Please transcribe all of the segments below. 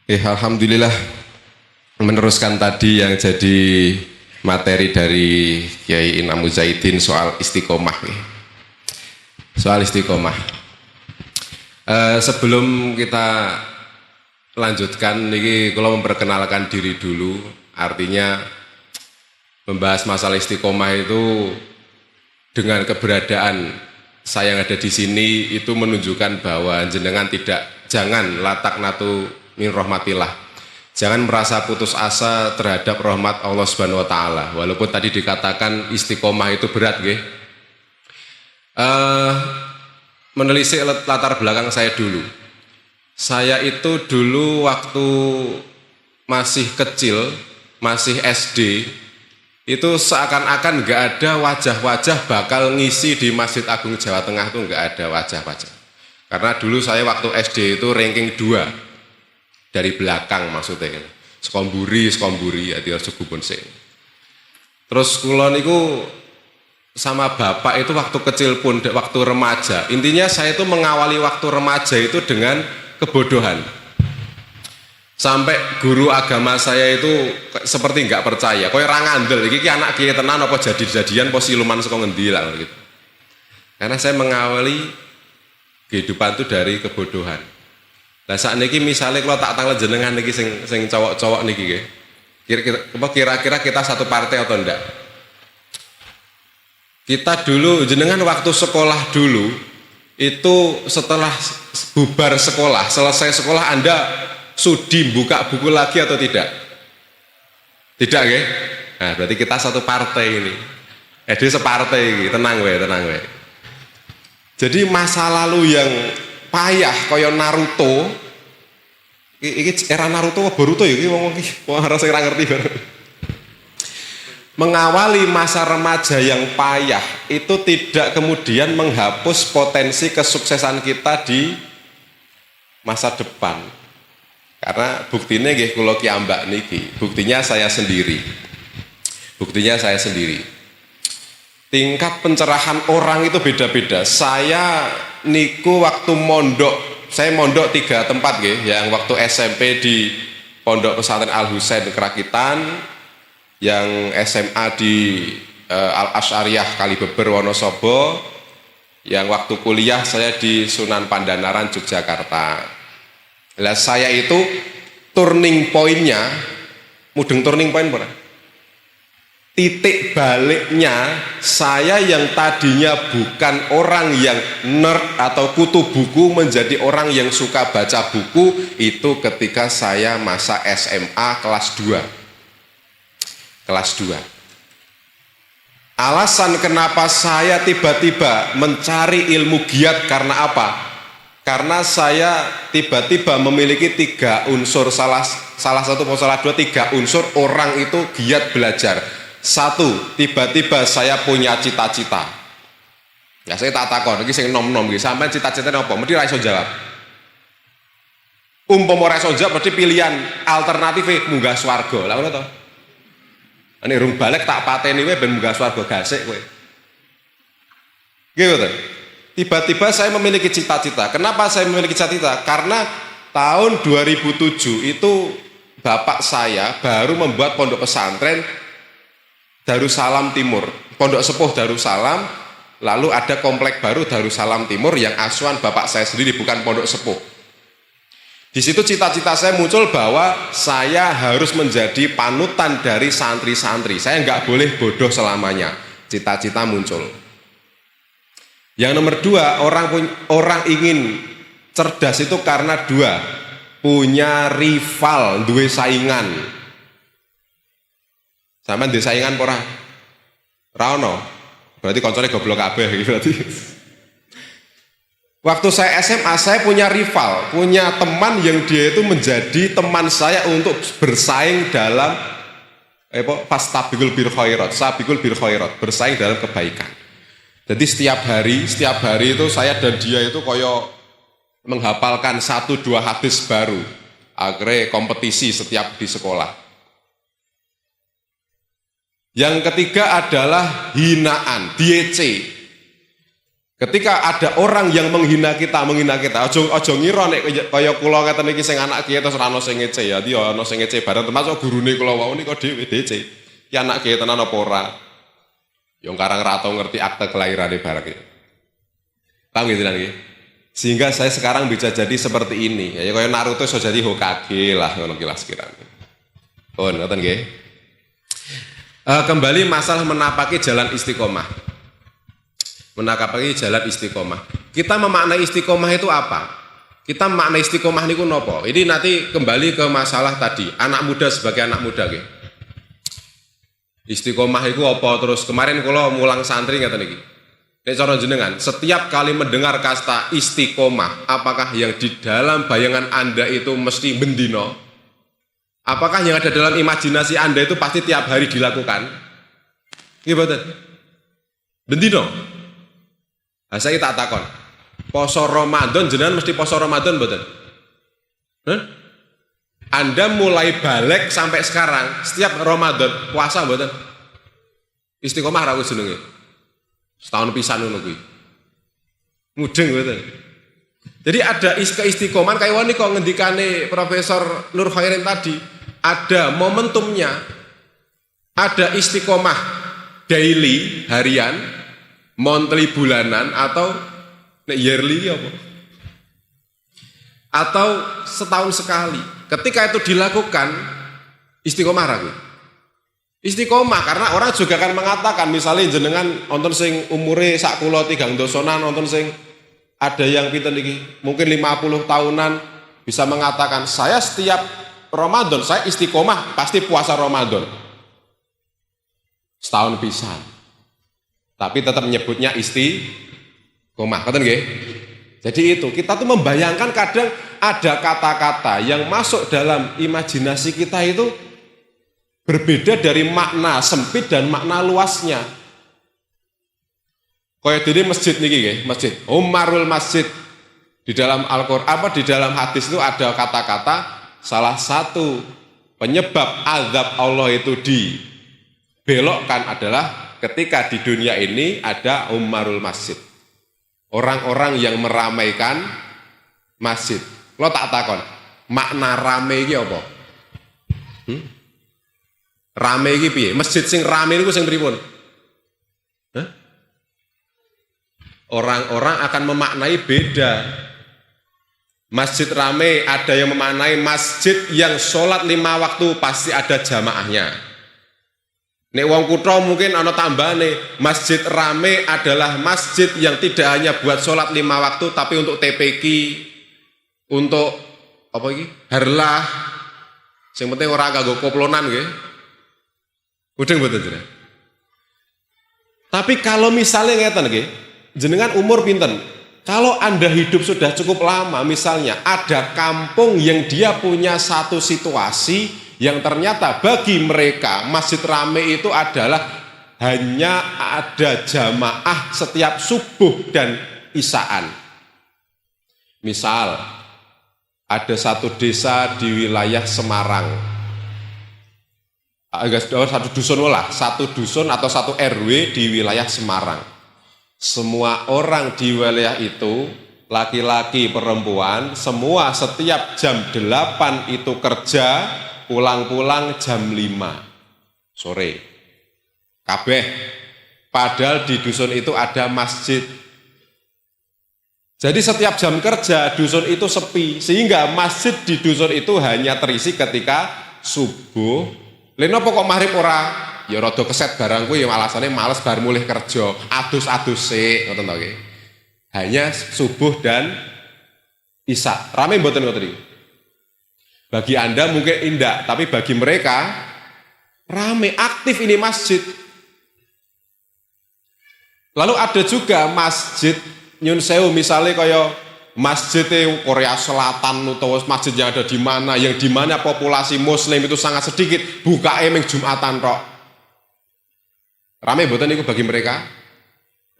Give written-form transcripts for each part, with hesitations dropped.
Alhamdulillah meneruskan tadi yang jadi materi dari Kiai Inam Muzahidin soal istiqomah. Soal istiqomah. Sebelum kita lanjutkan, ini kalau memperkenalkan diri dulu, artinya membahas masalah istiqomah itu dengan keberadaan saya yang ada di sini itu menunjukkan bahwa jenengan jangan latak natu min rahmatillah. Jangan merasa putus asa terhadap rahmat Allah Subhanahu wa taala. Walaupun tadi dikatakan istiqomah itu berat, nggih. Menelisik latar belakang saya dulu. Saya itu dulu waktu masih kecil, masih SD, itu seakan-akan nggak ada wajah-wajah bakal ngisi di Masjid Agung Jawa Tengah, itu nggak ada wajah-wajah. Karena dulu saya waktu SD itu ranking 2 dari belakang, maksudnya skomburi ya tidak sekubun sing. Terus kula niku sama bapak itu waktu kecil pun, waktu remaja, intinya saya itu mengawali waktu remaja itu dengan kebodohan. Sampai guru agama saya itu seperti nggak percaya, koyo ra ngandel iki anak kiye tenan apa jadi-jadian apa siluman saka ngendi lah gitu. Karena saya mengawali kehidupan itu dari kebodohan. Lah saat niki misalnya kalau tak tanglet jenengan niki sing cowok-cowok niki nggih. Kira-kira kita satu partai atau enggak? Kita dulu jenengan waktu sekolah dulu itu setelah bubar sekolah, selesai sekolah Anda sudi buka buku lagi atau tidak? Tidak nggih? Nah, berarti kita satu partai ini. Dia separtai iki, tenang we. Jadi masa lalu yang payah kaya Naruto, iki era Naruto apa Boruto ya iki wong iki rasa ora ngerti bareng. Mengawali masa remaja yang payah itu tidak kemudian menghapus potensi kesuksesan kita di masa depan. Karena buktinya nggih kula ki ambak niki, buktinya saya sendiri. Tingkat pencerahan orang itu beda-beda. Saya niku waktu saya mondok 3 tempat nggih, yang waktu SMP di Pondok Pesantren Al Husain Kerakitan, yang SMA di Al Asy'ariyah Kalibeber Wonosobo, yang waktu kuliah saya di Sunan Pandanaran Yogyakarta. Lah saya itu turning point-nya, mudeng turning point pernah? Titik baliknya, saya yang tadinya bukan orang yang nerd atau kutu buku menjadi orang yang suka baca buku itu ketika saya masa SMA kelas 2. Alasan kenapa saya tiba-tiba mencari ilmu giat karena apa? Karena saya tiba-tiba memiliki 3 unsur, salah satu atau salah 2, 3 unsur orang itu giat belajar. 1, tiba-tiba saya punya cita-cita. Ya saya tak takon, ini sing nom-nom gitu. Sampai cita-citanya apa? Mesti ra iso jawab. Umpama ora iso jawab, berarti pilihan alternatif munggah swarga. Lah ngono to. Nek rung balik tak pateni kowe ben munggah swarga gasik kowe. Nggih mboten. Tiba-tiba saya memiliki cita-cita. Kenapa saya memiliki cita-cita? Karena tahun 2007 itu bapak saya baru membuat pondok pesantren Darussalam Timur, Pondok Sepuh Darussalam, lalu ada komplek baru Darussalam Timur yang asuhan bapak saya sendiri, bukan Pondok Sepuh. Di situ cita-cita saya muncul bahwa saya harus menjadi panutan dari santri-santri. Saya nggak boleh bodoh selamanya. Cita-cita muncul. Yang nomor 2, orang ingin cerdas itu karena 2, punya rival, duwe saingan. Sampeyan ndek saingan apa ora? Ra ono. Berarti koncone goblok kabeh iki berarti. Waktu saya SMA saya punya rival, punya teman yang dia itu menjadi teman saya untuk bersaing dalam fastabiqul bil khairat, sabiqul bil khairat, bersaing dalam kebaikan. Jadi setiap hari itu saya dan dia itu koyo menghafalkan 1-2 hadis baru. Akhirnya kompetisi setiap di sekolah. Yang ketiga adalah hinaan, diece. Ketika ada orang yang menghina kita, ojo ngira nek kaya kula ngeten iki sing anak kiye terus ora ono sing ngece ya, dia ono sing ngece bareng termasuk gurune kula wau nika dhewe DC. Ki anak kiye tenan apa ora? Yang karang rato ngerti akte kelahirane bareng iki. Paham gitu kan iki? Sehingga saya sekarang bisa jadi seperti ini. Ya kaya Naruto iso jadi Hokage lah ngono ki lah sekiranya. Oh, ngoten nggih. Kembali masalah menapaki jalan istiqomah. Menapaki jalan istiqomah. Kita memaknai istiqomah itu apa? Kita memaknai istiqomah niku nopo? Ini nanti kembali ke masalah tadi, anak muda sebagai anak muda nggih. Istiqomah itu apa? Terus kemarin kalau mulang santri ngeten iki. Nek cara jenengan, setiap kali mendengar kata istiqomah, apakah yang di dalam bayangan Anda itu mesti bendino? Apakah yang ada dalam imajinasi Anda itu pasti tiap hari dilakukan? Nggih mboten? Bendino. Saya tak takon, poso Ramadan jenengan mesti poso Ramadan mboten? Anda mulai balik sampai sekarang setiap Ramadan puasa mboten? Istiqomah ra jenenge. Setahun pisan ngono kuwi. Mudeng mboten? Jadi ada keistiqomahan kayak wani kok ngendikane Profesor Nur Khairin tadi, ada momentumnya. Ada istiqomah daily harian, monthly bulanan atau yearly apa? Atau setahun sekali. Ketika itu dilakukan istiqomah ragu. Istiqomah karena orang juga akan mengatakan misalnya jenengan nonton sing umure sak kula 3 dosonan, nonton sing ada yang pinten iki mungkin 50 tahunan bisa mengatakan saya setiap Ramadan saya istiqomah pasti puasa Ramadan. Setahun pisan. Tapi tetap menyebutnya istiqomah, ngoten nggih? Jadi itu, kita tuh membayangkan kadang ada kata-kata yang masuk dalam imajinasi kita itu berbeda dari makna sempit dan makna luasnya. Kayak dene masjid niki nggih, masjid. Umarul masjid di dalam Al-Qur'an di dalam hadis itu ada kata-kata salah satu penyebab azab Allah itu dibelokkan adalah ketika di dunia ini ada umarul masjid, orang-orang yang meramaikan masjid. Lo tak takon, makna rame ini apa? Rame ini piye? Masjid sing rame itu sing pripun? Orang-orang akan memaknai beda. Masjid rame, ada yang memaknai masjid yang sholat 5 waktu pasti ada jamaahnya. Nek wong kutha mungkin ana tambahane, masjid rame adalah masjid yang tidak hanya buat sholat 5 waktu tapi untuk TPQ, untuk apa iki? Harlah. Sing penting ora kanggo koplonan nggih. Mudeng mboten jenengan. Tapi kalau misalnya ngeten nggih, jenengan umur pinten? Kalau Anda hidup sudah cukup lama, misalnya ada kampung yang dia punya satu situasi yang ternyata bagi mereka masjid rame itu adalah hanya ada jamaah setiap subuh dan isaan. Misal ada satu desa di wilayah Semarang, satu dusun atau satu RW di wilayah Semarang. Semua orang di wilayah itu, laki-laki, perempuan, semua setiap jam 8 itu kerja, pulang-pulang jam 5 sore. Kabeh. Padahal di dusun itu ada masjid. Jadi setiap jam kerja dusun itu sepi, sehingga masjid di dusun itu hanya terisi ketika subuh. Lha napa kok maghrib ora? Ya rada keset barang kuwi ya alasane males bar mulih kerja, adus-adus sik ngoten to nggih. Hanya subuh dan isya. Rame mboten ngoten iki? Bagi Anda mungkin indah, tapi bagi mereka rame, aktif ini masjid. Lalu ada juga masjid nyun sewu misalnya kaya masjid Korea Selatan atau masjid yang ada di mana, yang di mana populasi muslim itu sangat sedikit, buka emeng Jumatan tok. Rame mboten niku bagi mereka?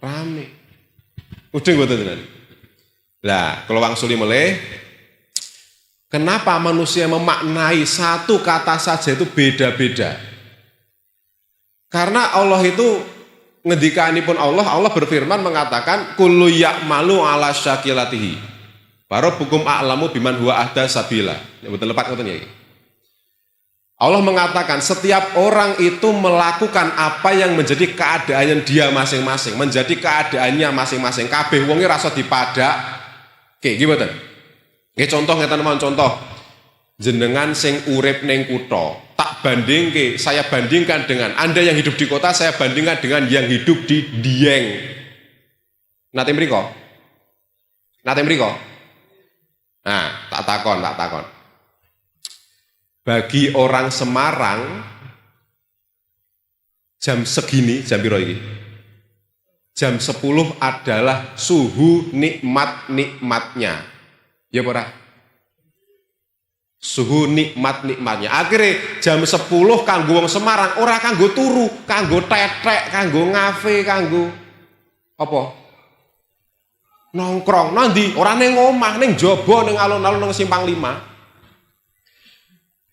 Rame. Mudeng mboten tenan. Lah, kalau wangsuli meleh, kenapa manusia memaknai satu kata saja itu beda-beda? Karena Allah itu ngendikanipun Allah berfirman mengatakan kullu ya'malu ala syakilatihi. Rabbukum a'lamu biman huwa ahda sabila. Ya betul lepat ngoten ya. Allah mengatakan setiap orang itu melakukan apa yang menjadi keadaannya dia masing-masing, menjadi keadaannya masing-masing. Kabeh wonge rasa dipadak. Oke, gimana? Nggih contoh ngeten mawon contoh. Jenengan sing urip ning kutha, tak bandingke, saya bandingkan dengan Anda yang hidup di kota, saya bandingkan dengan yang hidup di Dieng. Nate mriko? Nate mriko? Nah, tak takon. Bagi orang Semarang jam segini, jam piro iki? Jam 10 adalah suhu nikmat-nikmatnya. Ya ora? Suhu nikmat-nikmatnya. Akhirnya jam 10 kanggo wong Semarang ora kanggo turu, kanggo tetek, kanggo ngafe, kanggo apa? Nongkrong. Nanti ora ning omah, ning jaba, ning alun-alun, ning Simpang 5.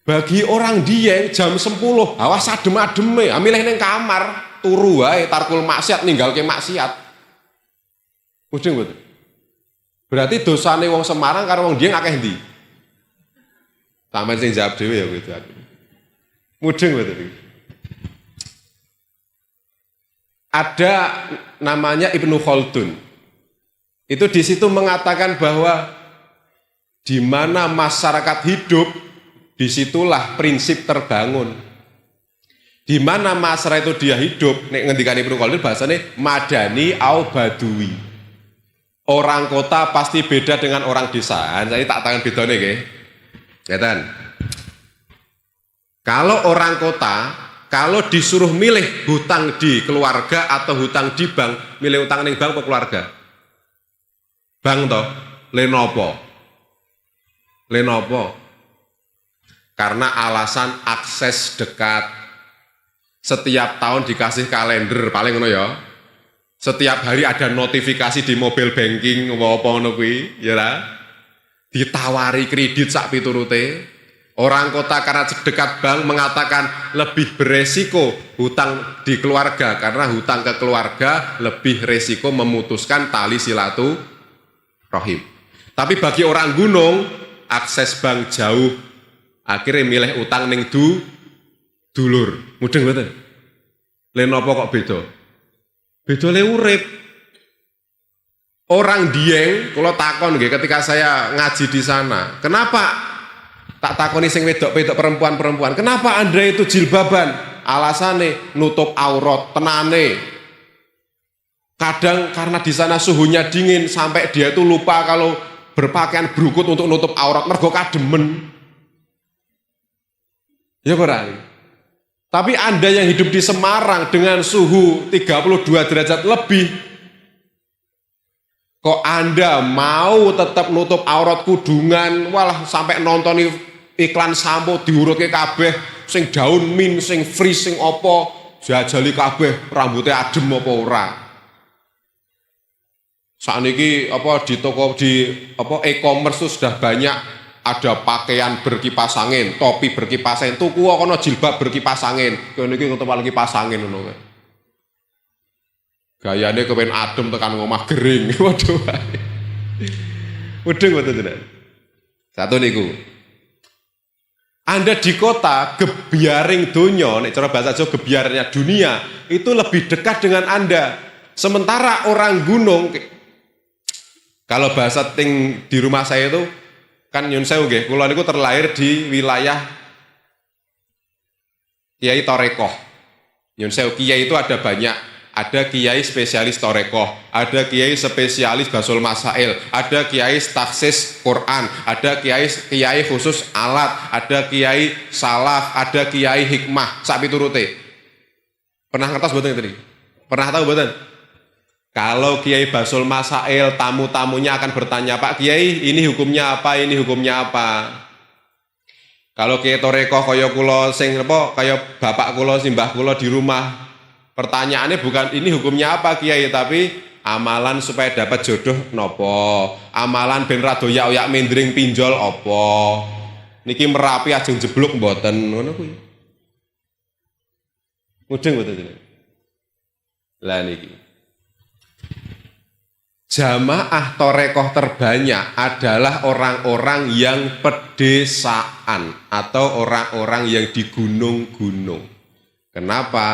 Bagi orang Dieng jam 10 awas adem-ademe, milih ning kamar, turu wae tarkul maksiat ninggalke maksiat. Mudeng mboten? Berarti dosane wong Semarang karo wong Dieng akeh ndi? Sampeyan sing jawab dhewe ya gitu aku. Mudeng mboten? Ada namanya Ibnu Khaldun. Itu di situ mengatakan bahwa di mana masyarakat hidup disitulah prinsip terbangun. Di mana masyarakat itu dia hidup, nek ngendikane Ibnu Khaldun bahasane madani au badui. Orang kota pasti beda dengan orang desa. Saya tak tangan bedane nggih. Ngeten. Kalau orang kota, kalau disuruh milih hutang di keluarga atau hutang di bank, milih hutang ning bank atau keluarga? Bank toh, Lenopo. Karena alasan akses dekat. Setiap tahun dikasih kalender, paling ngono ya. Setiap hari ada notifikasi di mobile banking apa ngono kuwi, ya ra? Ditawari kredit sak piturute. Orang kota karena dekat bank mengatakan lebih beresiko hutang di keluarga karena hutang ke keluarga lebih resiko memutuskan tali silaturahim. Tapi bagi orang gunung akses bank jauh, akhirnya milih utang ning dulur. Mudeng mboten? Lha napa kok beda? Beda le urip. Orang Dieng, kalau takon nggih ketika saya ngaji di sana, kenapa tak takoni sing wedok-wedok perempuan-perempuan, kenapa Anda itu jilbaban? Alasane nutup aurat, tenane. Kadang karena di sana suhunya dingin sampai dia itu lupa kalau berpakaian berukut untuk nutup aurat, mergo kademen. Ya kurang. Tapi Anda yang hidup di Semarang dengan suhu 32 derajat lebih, kok Anda mau tetap nutup aurat kudungan, walah sampai nonton iklan sampo diurutke kabeh, sing daun mint, sing freeze, sing apa, jajali kabeh, rambutnya adem apa ora. Sakniki apa di toko di apa e-commerce itu sudah banyak ada pakaian berkipas angin, topi berkipas angin, tuku kono jilbab berkipas angin. Kene iki ketemu kipas angin ngono kae. Gayane kepen adem tekan ngomah gering. Waduh. Mudeng mboten jenengan. Satu niku. Anda di kota gebiaring donya, nek cara bahasa Jawa gebiarnya dunia itu lebih dekat dengan Anda. Sementara orang gunung, kalau bahasa ting di rumah saya itu kan nyun sewu nggih, kula niku terlahir di wilayah Kiai Torekoh. Nyun sewu, kiai itu ada banyak. Ada kiai spesialis Torekoh, ada kiai spesialis Basul Masail, ada kiai taksis Quran, ada kiai khusus alat, ada kiai salaf, ada kiai hikmah, sak piturute. Pernah ngertos mboten tadi? Pernah tahu mboten? Kalau Kiai Basul Masail, tamu-tamunya akan bertanya, Pak Kiai, ini hukumnya apa, ini hukumnya apa? Kalau Kiai Torekoh kaya kula sing apa, kaya bapak kula, simbah kula di rumah, pertanyaannya bukan ini hukumnya apa Kiai, tapi amalan supaya dapat jodoh nopo, amalan ben rada oyak-oyak mendring pinjol apa, niki Merapi ajeng jeblok mboten, ngono kuwi. Mudeng mboten jenengan? Lah niki. Jamaah torekoh terbanyak adalah orang-orang yang pedesaan atau orang-orang yang di gunung-gunung. Kenapa?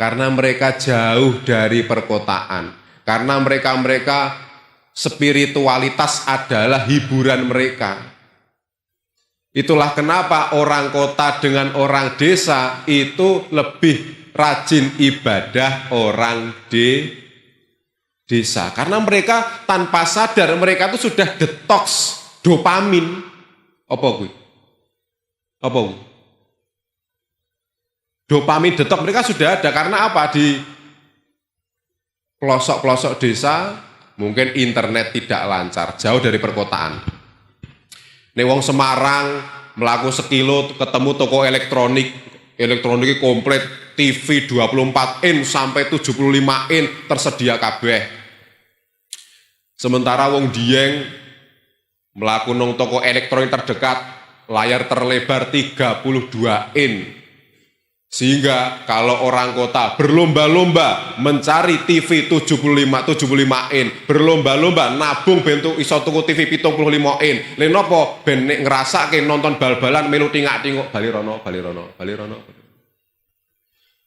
Karena mereka jauh dari perkotaan. Karena mereka spiritualitas adalah hiburan mereka. Itulah kenapa orang kota dengan orang desa itu lebih rajin ibadah orang desa. Karena mereka tanpa sadar mereka itu sudah detox dopamin. Apa gue? Apa gue? Dopamin detox mereka sudah ada. Karena apa? Di pelosok-pelosok desa mungkin internet tidak lancar, jauh dari perkotaan. Nek wong Semarang melaku sekilo ketemu toko elektroniknya komplit, TV 24 in sampai 75 in tersedia kabeh. Sementara wong Dieng melaku nang toko elektronik terdekat layar terlebar 32 in. Sehingga kalau orang kota berlomba-lomba mencari TV 75 in, berlomba-lomba nabung bentuk iso tuku TV 75 in. Lha napa ben nek ngrasake nonton bal-balan melu tingak-tinguk bali rono.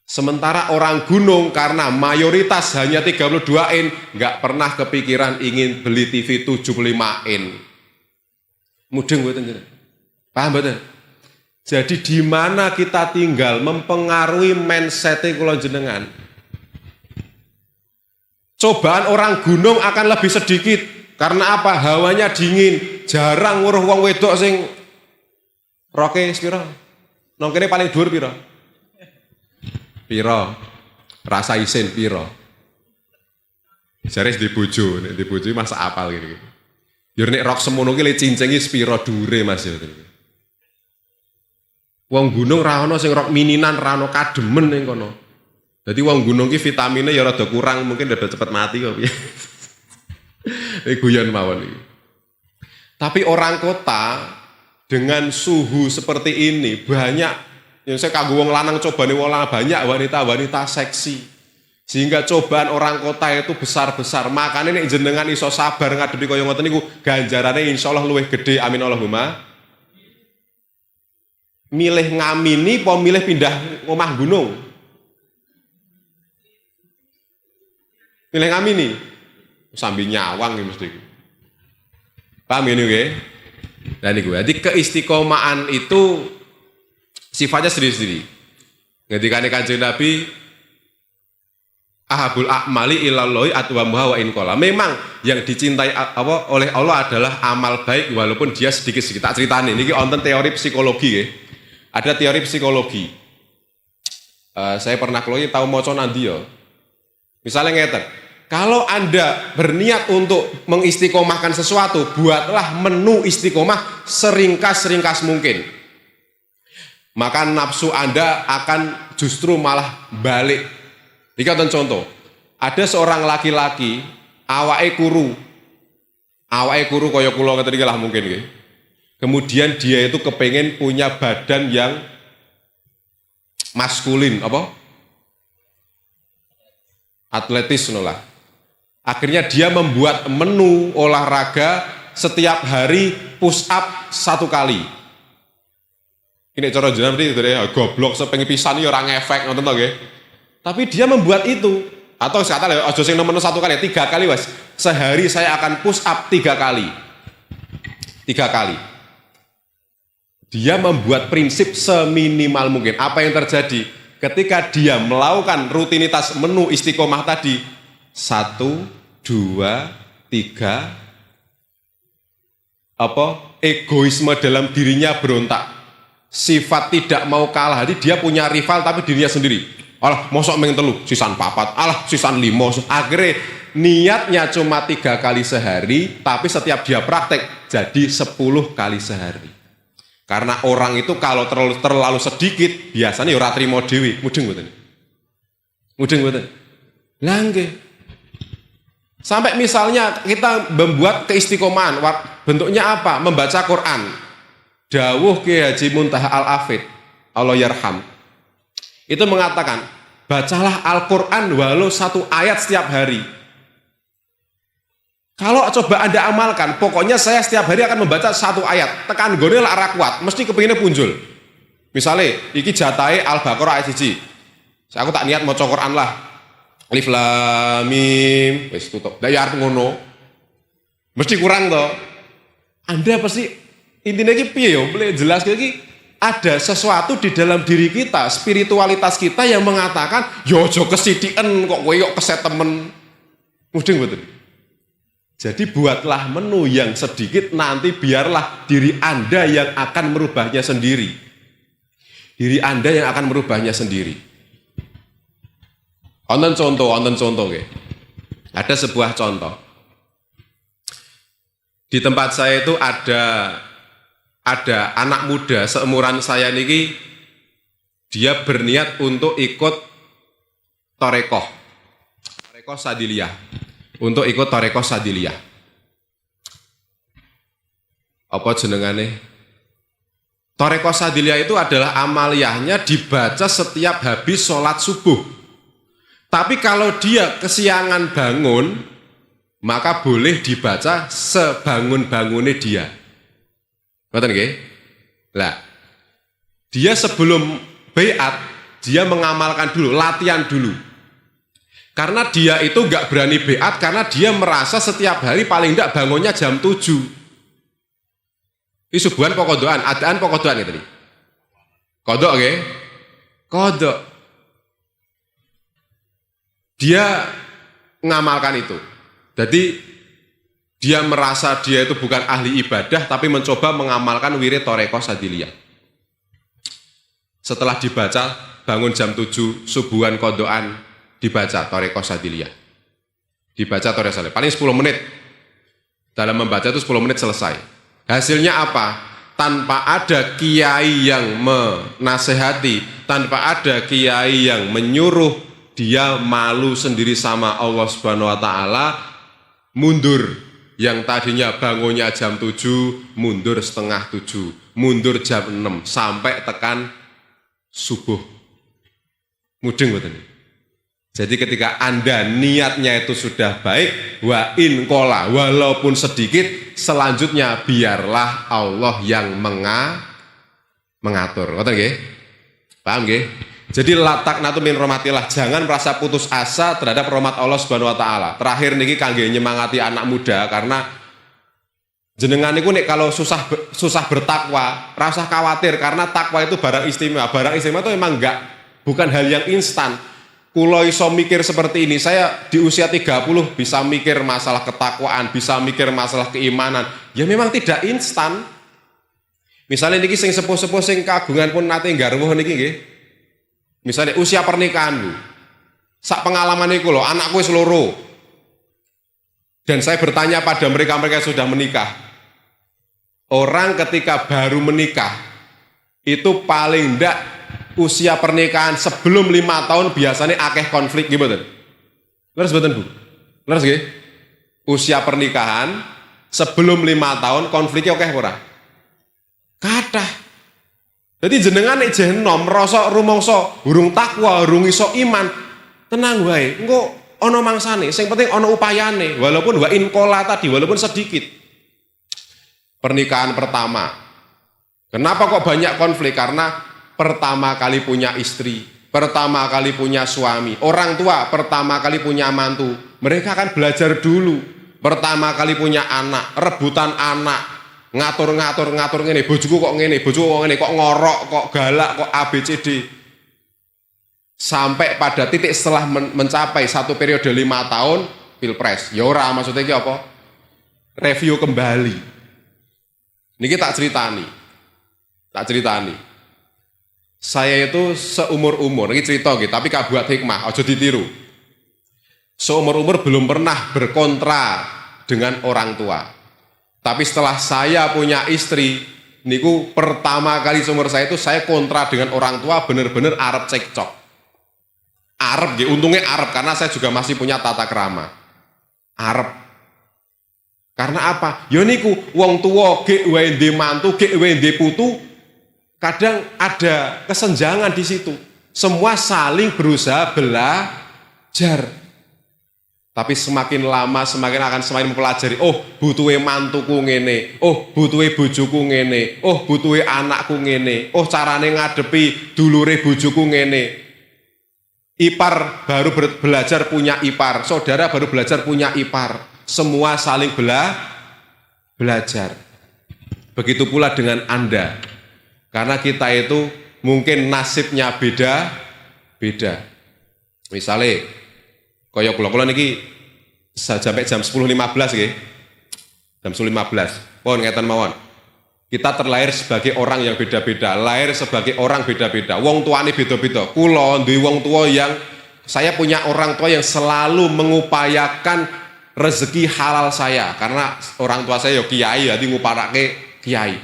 Sementara orang gunung karena mayoritas hanya 32 in, nggak pernah kepikiran ingin beli TV 75 in. Mudeng mboten jenengan? Paham mboten? Jadi di mana kita tinggal mempengaruhi mindset kula jenengan. Cobaan orang gunung akan lebih sedikit karena apa? Hawanya dingin, jarang nguruh wong wedok sing roke piro? Nang kene paling dhuwur piro? Piro? Rasa isin piro? Jare di bojo, nek di bojo masa apal gitu. Yo nek rok semono ki le cincingi piro dhuwure Mas ya. Wong gunung ra ono sing rok mininan, ra ono kademen ning kono. Dadi wong gunung ki vitamine ya rada kurang, mungkin rada cepet mati kok piye. Guyon mawon iki. Tapi orang kota dengan suhu seperti ini banyak yang saya kanggo wong lanang cobane wong lanang banyak wanita-wanita seksi. Sehingga cobaan orang kota itu besar-besar. Makanya nek jenengan iso sabar ngadepi kaya ngoten niku ganjarane insyaallah luwih gede. Amin Allahumma. Milih ngamini apa milih pindah omah gunung? Milih ngamini. Sambil nyawang mesti. Paham ini nggih? Lah niku. Jadi keistiqomahan itu sifatnya sendiri-sendiri. Ngendikane Kanjeng Nabi ahabul a'mali ilallahi atwamuha wa in qala. Memang yang dicintai oleh Allah adalah amal baik walaupun dia sedikit-sedikit. Tak critane niki wonten teori psikologi nggih. Ada teori psikologi. Saya pernah kloyi tahu maca nandi ya. Misalnya ngeten, kalau Anda berniat untuk mengistiqomahkan sesuatu, buatlah menu istiqomah seringkas mungkin. Maka nafsu Anda akan justru malah balik. Iki contoh, ada seorang laki-laki awake kuru kaya kula ngeten iki lah mungkin nggih. Kemudian dia itu kepengen punya badan yang maskulin, apa? Atletis nolah. Akhirnya dia membuat menu olahraga setiap hari push up 1 kali. Ini cara jenengan iki goblok sepengin pisan ya ora ngefek ngoten to nggih. Tapi dia membuat itu atau kata aja sing menu 1 kali, 3 kali Mas. Sehari saya akan push up 3 kali. 3 kali. Dia membuat prinsip seminimal mungkin. Apa yang terjadi? Ketika dia melakukan rutinitas menu istiqomah tadi, 1, 2, 3, egoisme dalam dirinya berontak. Sifat tidak mau kalah. Jadi dia punya rival tapi dirinya sendiri. Alah, mosok meng 3, sisan 4, alah sisan 5. Akhirnya niatnya cuma 3 kali sehari, tapi setiap dia praktek jadi 10 kali sehari. Karena orang itu kalau terlalu sedikit biasanya ora trimo dhewe, mudeng mboten. Mudeng mboten. Lah nggih. Sampai misalnya kita membuat keistiqomahan, bentuknya apa? Membaca Quran. Dawuh Ki Haji Muntaha Al-Afid, Allah yarham. Itu mengatakan, bacalah Al-Quran walau 1 ayat setiap hari. Kalau coba Anda amalkan, pokoknya saya setiap hari akan membaca 1 ayat. Tekan gone lah arah kuat, mesti kepinginnya punjul. Misalnya, iki jatai Al-Baqarah ayat 1. Aku tak niat mau Quran lah. Alif lam mim, wis tutup. Dak ya arep ngono. Mesti kurang toh. Anda pasti intinya iki piye yo? Boleh jelas iki ada sesuatu di dalam diri kita, spiritualitas kita yang mengatakan, yo aja kesithiken kok kowe kok keset temen. Mudeng betul. Jadi buatlah menu yang sedikit, nanti biarlah diri Anda yang akan merubahnya sendiri. Diri Anda yang akan merubahnya sendiri. Wonten contoh okay. Ada sebuah contoh. Di tempat saya itu ada anak muda seumuran saya niki, dia berniat untuk ikut Torekoh Sadiliyah. Untuk ikut Torekoh Sadiliyah. Apa jenengane? Torekoh Sadiliyah itu adalah amaliyahnya dibaca setiap habis sholat subuh. Tapi kalau dia kesiangan bangun, maka boleh dibaca sebangun-bangunnya dia. Ngerti nggih? Lah, dia sebelum baiat, dia mengamalkan dulu, latihan dulu. Karena dia itu nggak berani baiat karena dia merasa setiap hari paling tidak bangunnya jam 7. Ini subuhan pokodoan, adaan pokodoan itu nih. Kodok oke? Okay? Kodok. Dia ngamalkan itu. Jadi dia merasa dia itu bukan ahli ibadah tapi mencoba mengamalkan wirid Torekoh Sadiliyah. Setelah dibaca bangun jam 7 subuhan kodoan, dibaca Torekoh Sadiliyah. Dibaca Torekoh Sadiliyah. Paling 10 menit. Dalam membaca itu 10 menit selesai. Hasilnya apa? Tanpa ada kiai yang menasehati, tanpa ada kiai yang menyuruh, dia malu sendiri sama Allah Subhanahu wa taala, mundur. Yang tadinya bangunnya jam 7, mundur setengah 7, mundur jam 6 sampai tekan subuh. Mudeng mboten? Jadi ketika Anda niatnya itu sudah baik, wa in kola, walaupun sedikit, selanjutnya biarlah Allah yang mengatur. Ngoten nggih? Paham nggih? Jadi latak natu min rahmatillah, jangan merasa putus asa terhadap rahmat Allah Subhanahu wa taala. Terakhir niki kangge nyemangati anak muda, karena jenengan niku nek kalau susah bertakwa, rasa khawatir karena takwa itu barang istimewa. Barang istimewa itu memang bukan hal yang instan. Kulo iso mikir seperti ini, saya di usia 30 bisa mikir masalah ketakwaan, bisa mikir masalah keimanan. Ya memang tidak instan. Misalnya niki sing sepuh-sepuh sing kagungan pun nate garwa niki nggih. Misalnya usia pernikahan, sak pengalaman iku lho, anakku wis loro. Dan saya bertanya pada mereka-mereka yang sudah menikah. Orang ketika baru menikah itu paling ndak usia pernikahan sebelum 5 tahun biasanya akeh konflik gitu. Leres mboten Bu? Leres nggih? Usia pernikahan sebelum 5 tahun konfliknya akeh ora? Kathah. Jadi jenengan nek jeh enom rasa rumangsa urung takwa, urung iso iman, tenang wae. Engko ana mangsane, sing penting ana upayane, walaupun wa in qala tadi, walaupun sedikit. Pernikahan pertama. Kenapa kok banyak konflik? Karena pertama kali punya istri, pertama kali punya suami, orang tua pertama kali punya mantu. Mereka akan belajar dulu. Pertama kali punya anak, rebutan anak. Ngatur ngene, bojoku kok ngene, kok ngorok, kok galak, kok ABCD. Sampai pada titik setelah mencapai satu periode 5 tahun pilpres. Ya ora, maksudnya iki apa? Review kembali. Niki tak ceritani. Saya itu seumur-umur, ini cerita gitu, tapi kabuat hikmah, aja ditiru. Seumur-umur belum pernah berkontra dengan orang tua. Tapi setelah saya punya istri, niku pertama kali seumur saya itu saya kontra dengan orang tua, bener-bener arep cekcok. Arep nggih, untungnya arep karena saya juga masih punya tata krama. Arep. Karena apa? Ya niku wong tua gek wae ndek mantu, gek wae ndek putu, kadang ada kesenjangan di situ. Semua saling berusaha belajar. Tapi semakin lama semakin mempelajari, oh butuhe mantuku ngene, oh butuhe bojoku ngene, oh butuhe anakku ngene, oh carane ngadepi dulure bojoku ngene. Ipar baru belajar punya ipar, saudara baru belajar punya ipar. Semua saling belajar. Begitu pula dengan Anda. Karena kita itu mungkin nasibnya beda. Misalnya kaya kula niki sampai jam 10.15 nggih. Jam 10.15. Pun ngeten mawon. Kita terlahir sebagai orang yang beda-beda, lahir sebagai orang beda-beda. Wong tuane beda-beda. Kula duwe wong tua yang saya punya orang tua yang selalu mengupayakan rezeki halal saya karena orang tua saya ya kiai, jadi nguparake kiai.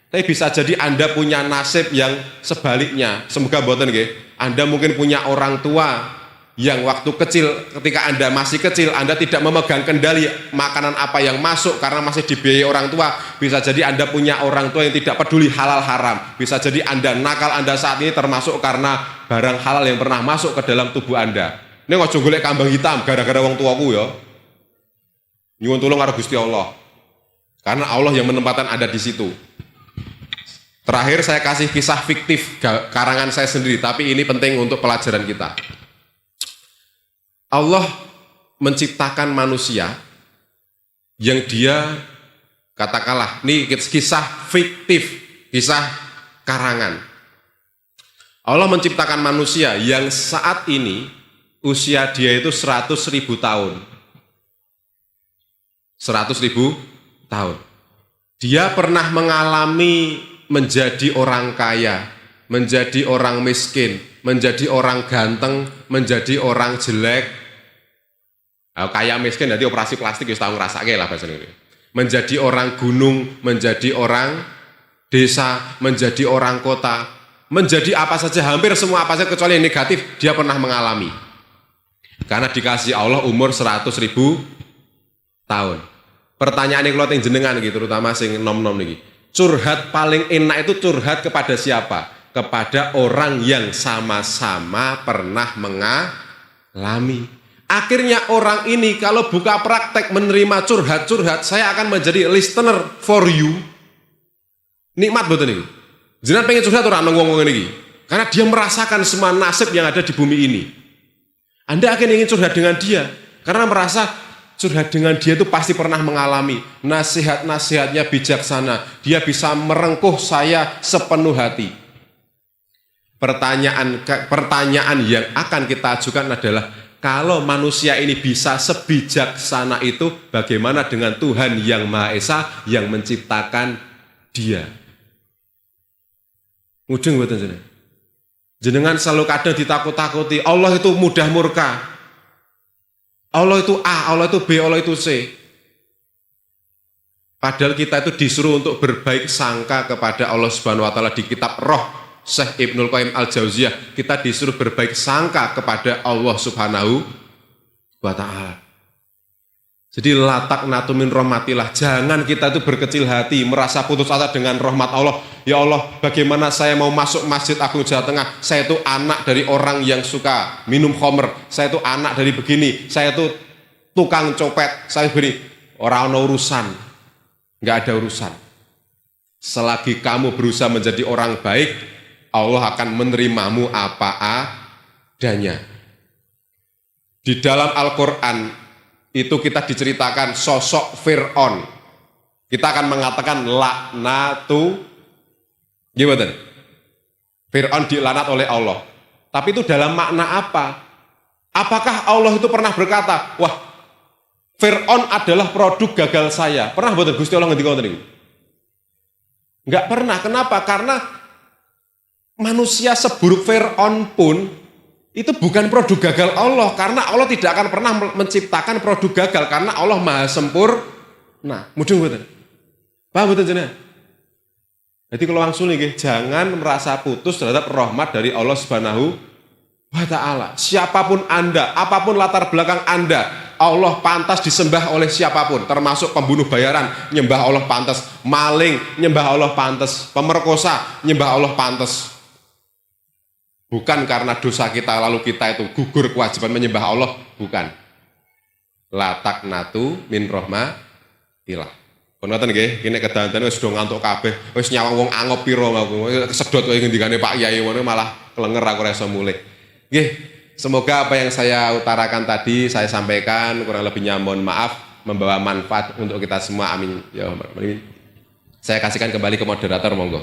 Tapi bisa jadi Anda punya nasib yang sebaliknya. Semoga mboten nggih. Anda mungkin punya orang tua yang waktu kecil, ketika Anda masih kecil, Anda tidak memegang kendali makanan apa yang masuk karena masih dibiayai orang tua. Bisa jadi Anda punya orang tua yang tidak peduli halal haram. Bisa jadi Anda nakal Anda saat ini termasuk karena barang halal yang pernah masuk ke dalam tubuh Anda. Ini ngojo golek kambang hitam gara-gara wong tuaku ya. Nyuwun tulung karo Gusti Allah. Karena Allah yang menempatkan Anda di situ. Terakhir saya kasih kisah fiktif karangan saya sendiri, tapi ini penting untuk pelajaran kita. Allah menciptakan manusia yang dia katakanlah, ini kisah fiktif, kisah karangan. Allah menciptakan manusia yang saat ini usia dia itu 100.000 tahun. 100.000 tahun. Dia pernah mengalami menjadi orang kaya, menjadi orang miskin, menjadi orang ganteng, menjadi orang jelek. Kaya miskin nanti operasi plastik wis tau ngrasake lah bahasa ini. Menjadi orang gunung, menjadi orang desa, menjadi orang kota, menjadi apa saja, hampir semua apa saja kecuali yang negatif dia pernah mengalami. Karena dikasih Allah umur 100.000 tahun. Pertanyaan yang kalau jenengan gitu, terutama sing nom-nom niki. Curhat paling enak itu curhat kepada siapa? Kepada orang yang sama-sama pernah mengalami. Akhirnya orang ini kalau buka praktek menerima curhat-curhat, saya akan menjadi listener for you. Nikmat betul ini. Jenengan pengen curhat orang ngomong ini, karena dia merasakan semua nasib yang ada di bumi ini. Anda akan ingin curhat dengan dia, karena merasa curhat dengan dia itu pasti pernah mengalami. Nasihat-nasihatnya bijaksana. Dia bisa merengkuh saya sepenuh hati. Pertanyaan yang akan kita ajukan adalah, kalau manusia ini bisa sebijaksana itu, bagaimana dengan Tuhan yang Maha Esa yang menciptakan dia? Mudeng mboten jenengan? Jenengan selalu kadang ditakut-takuti, Allah itu mudah murka. Allah itu A, Allah itu B, Allah itu C. Padahal kita itu disuruh untuk berbaik sangka kepada Allah Subhanahu wa taala di kitab Roh. Syekh Ibnul Qayyim Al-Jauziyah, kita disuruh berbaik sangka kepada Allah Subhanahu wa ta'ala. Jadi latak natumin rahmatillah, jangan kita itu berkecil hati, merasa putus asa dengan rahmat Allah. Ya Allah, bagaimana saya mau masuk Masjid Agung Jawa Tengah? Saya itu anak dari orang yang suka minum khamr, saya itu anak dari begini, saya itu tukang copet, saya begini. Orang ada urusan, nggak ada urusan. Selagi kamu berusaha menjadi orang baik, Allah akan menerimamu apa adanya. Di dalam Al-Quran itu kita diceritakan sosok Fir'aun. Kita akan mengatakan laknatu, gimana? Fir'aun dilaknat oleh Allah. Tapi itu dalam makna apa? Apakah Allah itu pernah berkata, wah, Fir'aun adalah produk gagal saya? Pernah betul Gusti Allah ngendika ngoten niku? Enggak pernah. Kenapa? Karena manusia seburuk Fir'aun pun itu bukan produk gagal Allah, karena Allah tidak akan pernah menciptakan produk gagal, karena Allah Maha sempurna. Mudeng mboten? Paham mboten jenengan? Jadi kalau langsung nih, jangan merasa putus terhadap rahmat dari Allah Subhanahu wa ta'ala. Siapapun Anda, apapun latar belakang Anda, Allah pantas disembah oleh siapapun, termasuk pembunuh bayaran, nyembah Allah pantas, maling, nyembah Allah pantas, pemerkosa, nyembah Allah pantas. Bukan karena dosa kita lalu kita itu gugur kewajiban menyembah Allah, bukan. La taqnatu min rahmatillah. Pun ngoten nggih, kene kedanten wis do ngantuk kabeh, wis nyawang wong angop pira aku. Kesedot kowe ngendikane Pak Yai ngono malah kelenger aku ora iso mulih. Nggih, semoga apa yang saya utarakan tadi saya sampaikan kurang lebihnya mohon maaf, membawa manfaat untuk kita semua. Amin. Ya, amin. Saya kasihkan kembali ke moderator, monggo.